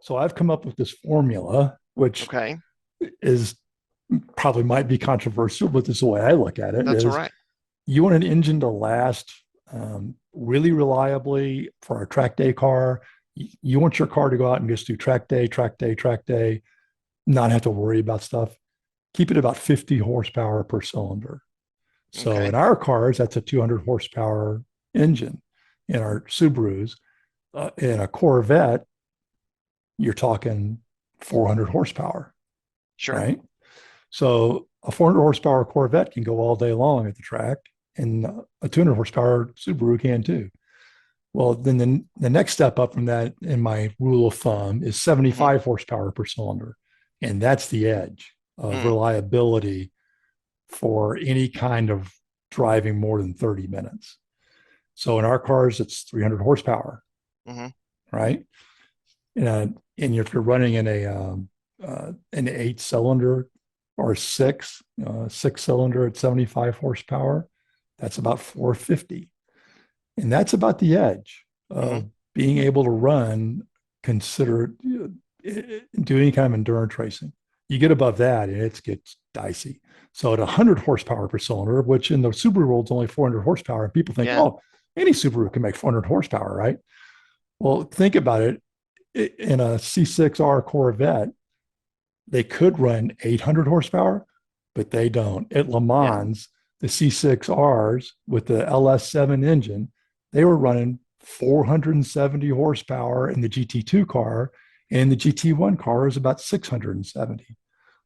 So I've come up with this formula, which Okay. is probably might be controversial, but this is the way I look at it That's all is right. you want an engine to last really reliably for a track day car. You want your car to go out and just do track day, track day, track day, not have to worry about stuff. Keep it about 50 horsepower per cylinder. So in Okay. our cars, that's a 200 horsepower engine. In our Subarus, in a Corvette, you're talking 400 horsepower, Sure. right? So a 400 horsepower Corvette can go all day long at the track, and a 200 horsepower Subaru can too. Well, then the next step up from that in my rule of thumb is Hmm. 75 horsepower per cylinder. And that's the edge of Mm. reliability for any kind of driving more than 30 minutes. So in our cars, it's 300 horsepower, Hmm. right? And if you're running in an 8 cylinder or six cylinder at 75 horsepower, that's about 450. And that's about the edge Hmm. of being able to run, consider do any kind of endurance racing. You get above that and it gets dicey. So at 100 horsepower per cylinder, which in the Subaru world is only 400 horsepower, and people think, Yeah. oh, any Subaru can make 400 horsepower, right? Well, think about it. In a C6R Corvette, they could run 800 horsepower, but they don't. At Le Yeah. Mans, the C6Rs with the LS7 engine, they were running 470 horsepower in the GT2 car, and the GT1 car is about 670.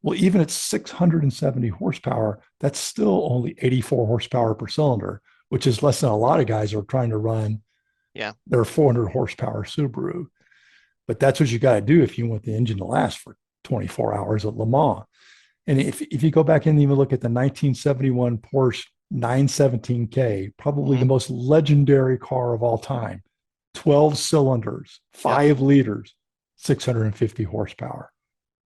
Well, even at 670 horsepower, that's still only 84 horsepower per cylinder, which is less than a lot of guys are trying to run Yeah. their 400 horsepower Subaru. But that's what you got to do if you want the engine to last for 24 hours at Le Mans. And if you go back and even look at the 1971 Porsche 917K, probably Hmm. the most legendary car of all time, 12 cylinders, Yep. 5 liters, 650 horsepower.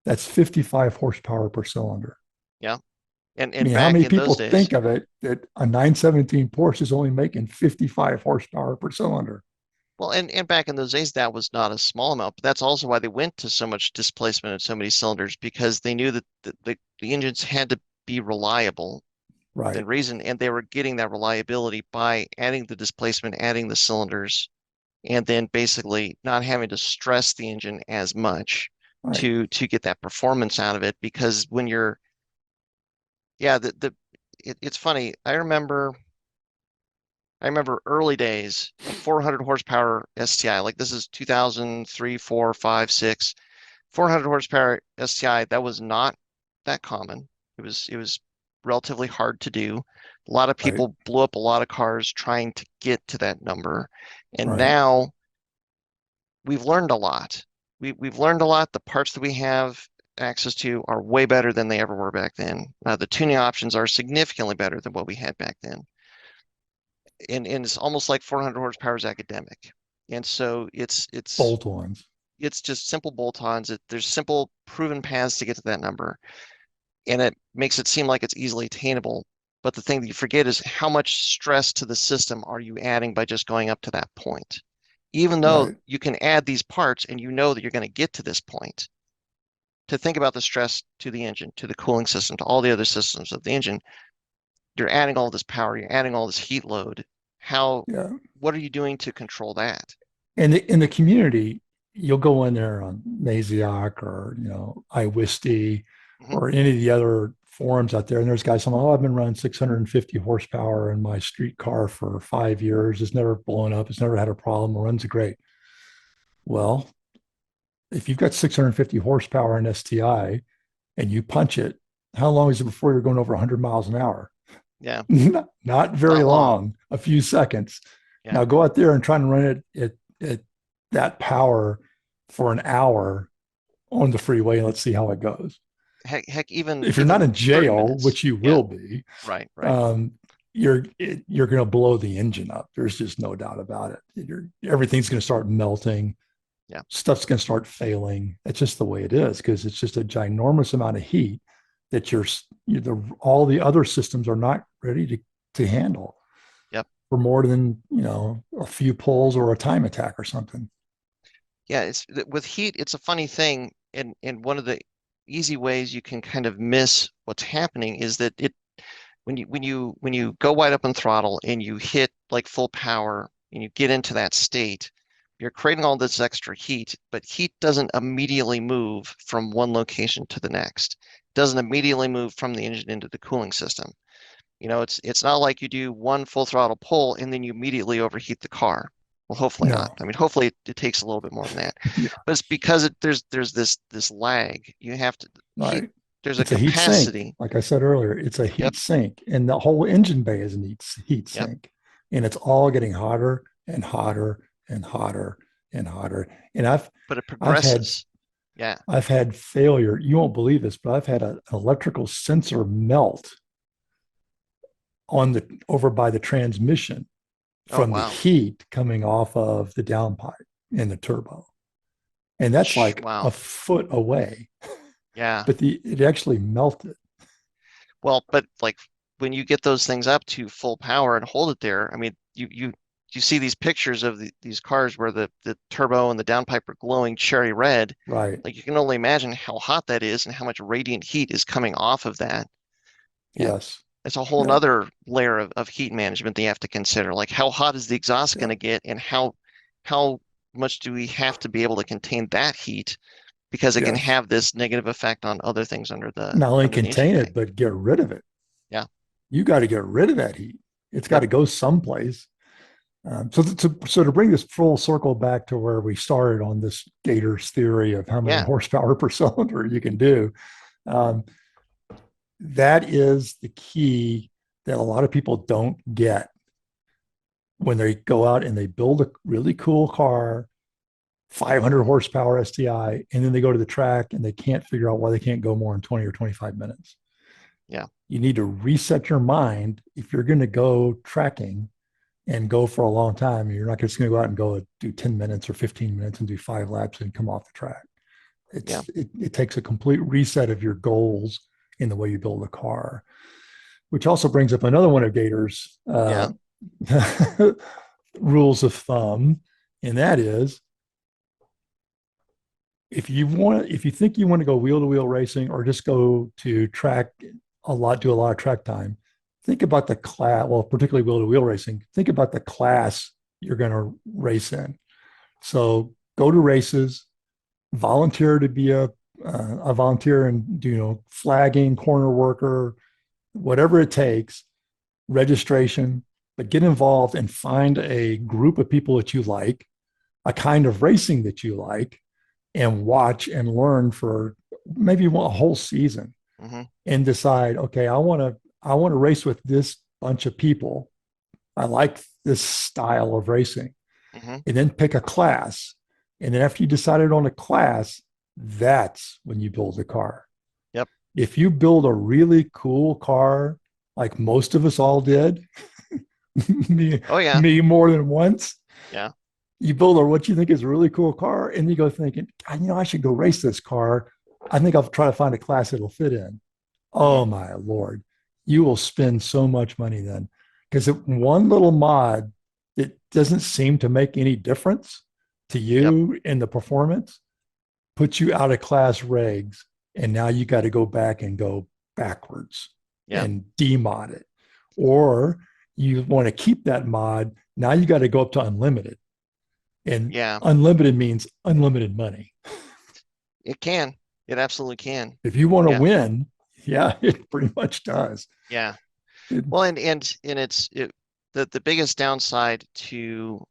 That's 55 horsepower per cylinder. Yeah. And I and mean, how back many in people those days, think of it that a 917 Porsche is only making 55 horsepower per cylinder? well, and back in those days, that was not a small amount. But that's also why they went to so much displacement and so many cylinders because they knew that the engines had to be reliable within Right, reason, and they were getting that reliability by adding the displacement, adding the cylinders, and then basically not having to stress the engine as much right, to get that performance out of it. Because when you're, yeah, it's funny. I remember early days, a 400 horsepower STI, like this is 2003, 4, 5, 6, 400 horsepower STI, that was not that common. It was relatively hard to do. A lot of right, people blew up a lot of cars trying to get to that number. And right. now we've learned a lot. We've learned a lot. The parts that we have access to are way better than they ever were back then. The tuning options are significantly better than what we had back then. And it's almost like 400 horsepower is academic. And so Bolt-ons. it's just simple bolt-ons. There's simple proven paths to get to that number, and it makes it seem like it's easily attainable. But the thing that you forget is how much stress to the system are you adding by just going up to that point? Even though Right. you can add these parts and you know that you're going to get to this point, to think about the stress to the engine, to the cooling system, to all the other systems of the engine, you're adding all this power, you're adding all this heat load. How, Yeah. what are you doing to control that? And in the community, you'll go in there on Naziak or iWhisty Hmm. or any of the other forums out there, and there's guys saying, "Oh, I've been running 650 horsepower in my street car for 5 years. It's never blown up. It's never had a problem. It runs great." Well, if you've got 650 horsepower in STI and you punch it, how long is it before you're going over 100 miles an hour? Yeah, Not very not long. long, a few seconds. Yeah. Now go out there and try and run it at that power for an hour on the freeway and let's see how it goes. Heck, even If you're not even in 30 jail, minutes. which you Yeah, will be, right, right. um, you're going to blow the engine up. There's just no doubt about it. Everything's going to start melting. Yeah. Stuff's going to start failing. That's just the way it is because it's just a ginormous amount of heat that all the other systems are not ready to handle Yep. for more than a few pulls or a time attack or something. Yeah, with heat, it's a funny thing, and one of the easy ways you can kind of miss what's happening is that it when you go wide open throttle and you hit like full power and you get into that state, you're creating all this extra heat, but heat doesn't immediately move from one location to the next. It doesn't immediately move from the engine into the cooling system. It's not like you do one full throttle pull and then you immediately overheat the car. Well, hopefully not. No, I mean, hopefully it takes a little bit more than that. yeah, But it's because there's this lag. You have to heat. right. There's a It's a heat sink. capacity. Like I said earlier, it's a Yep. heat sink, and the whole engine bay is a heat Yep. sink, and it's all getting hotter and hotter and hotter and hotter. And But it I've had progresses. Yeah. I've had failure. You won't believe this, but I've had an electrical sensor melt on the over by the transmission Oh, from the wow. heat coming off of the downpipe in the turbo. And that's like a Wow. foot away, Yeah. but it actually melted. Well, but like when you get those things up to full power and hold it there, I mean, you see these pictures of these cars where the turbo and the downpipe are glowing cherry red. Right. Like you can only imagine how hot that is and how much radiant heat is coming off of that. And Yes. it's a whole Yeah. nother layer of heat management that you have to consider. Like how hot is the exhaust going Yeah. to get and how much do we have to be able to contain that heat because it can Yes. have this negative effect on other things Not only under the engine contain bay. it, but get rid of it. Yeah. You got to get rid of that heat. It's got Yep. to go someplace. So to bring this full circle back to where we started on this Gator's theory of how many Yeah. horsepower per cylinder you can do, um, that is the key that a lot of people don't get when they go out and they build a really cool car, 500 horsepower STI, and then they go to the track and they can't figure out why they can't go more in 20 or 25 minutes. Yeah. You need to reset your mind if you're going to go tracking and go for a long time. You're not just going to go out and go do 10 minutes or 15 minutes and do 5 laps and come off the track. Yeah. It takes a complete reset of your goals in the way you build a car, which also brings up another one of Gator's Yeah. rules of thumb, and that is if you think you want to go wheel to wheel racing or just go to track do a lot of track time, think about the class, well, particularly wheel to wheel racing, think about the class you're going to race in. So go to races, volunteer to be a volunteer and do, flagging, corner worker, whatever it takes, registration, but get involved and find a group of people that you like, a kind of racing that you like, and watch and learn for maybe a whole season Hmm. and decide, okay, I want to race with this bunch of people. I like this style of racing. Hmm. And then pick a class. And then after you decided on a class, that's when you build a car. Yep. If you build a really cool car, like most of us all did, me, Oh yeah. me more than once, Yeah. you build what you think is a really cool car, and you go thinking, I should go race this car. I think I'll try to find a class it'll fit in. Hmm. Oh my Lord. You will spend so much money then. Because one little mod that doesn't seem to make any difference to Yep. you in the performance puts you out of class regs. And now you got to go back and go backwards Yeah. and demod it. Or you want to keep that mod. Now you got to go up to unlimited. And Yeah. unlimited means unlimited money. It can. It absolutely can. If you want to Yeah. win, yeah, it pretty much does. Yeah. It, Well, and the biggest downside to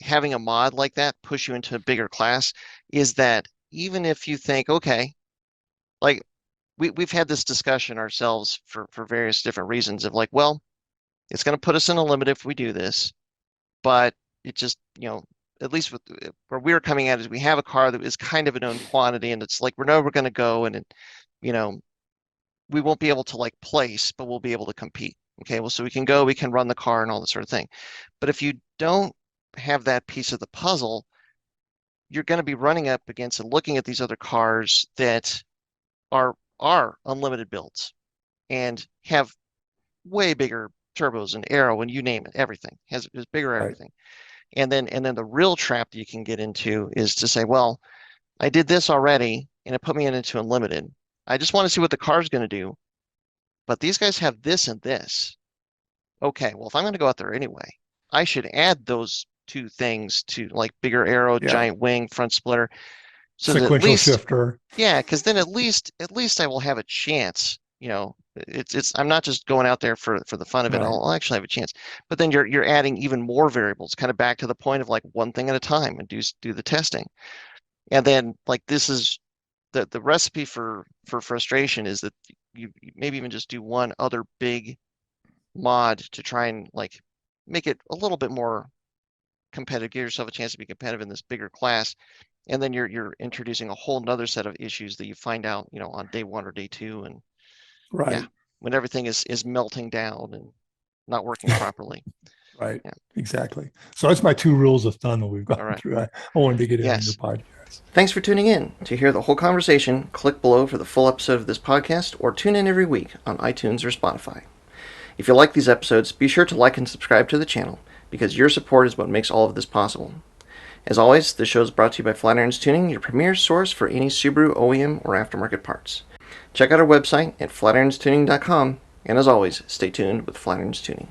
having a mod like that push you into a bigger class is that even if you think, okay, like we've had this discussion ourselves for various different reasons of like, well, it's going to put us in a limit if we do this, but it just, at least with where we're coming at is we have a car that is kind of a known quantity and it's like we're never going to go and you know, we won't be able to like place, but we'll be able to compete. Okay, well, so we can go, we can run the car and all that sort of thing. But if you don't have that piece of the puzzle, you're going to be running up against and looking at these other cars that are unlimited builds and have way bigger turbos and aero and you name it, everything has bigger right. everything. And then the real trap that you can get into is to say, well, I did this already and it put me into unlimited. I just want to see what the car's going to do, but these guys have this and this. Okay, well, if I'm going to go out there anyway, I should add those two things to like bigger arrow, Yeah. giant wing, front splitter, so that at Sequential least, shifter. yeah, because then at least I will have a chance. It's I'm not just going out there for the fun of it. Right. I'll actually have a chance. But then you're adding even more variables, kind of back to the point of like one thing at a time and do the testing. And then like this is the recipe for frustration is that you maybe even just do one other big mod to try and like make it a little bit more competitive, give yourself a chance to be competitive in this bigger class. And then you're introducing a whole nother set of issues that you find out, on day one or day two. And yeah, Right. when everything is melting down and not working properly. Right. Yeah. Exactly. So that's my two rules of thumb that we've All gone right. through. I wanted to get in on your Yes. podcast. Thanks for tuning in. To hear the whole conversation, click below for the full episode of this podcast or tune in every week on iTunes or Spotify. If you like these episodes, be sure to like and subscribe to the channel because your support is what makes all of this possible. As always, this show is brought to you by Flatirons Tuning, your premier source for any Subaru OEM or aftermarket parts. Check out our website at flatironstuning.com, and as always, stay tuned with Flatirons Tuning.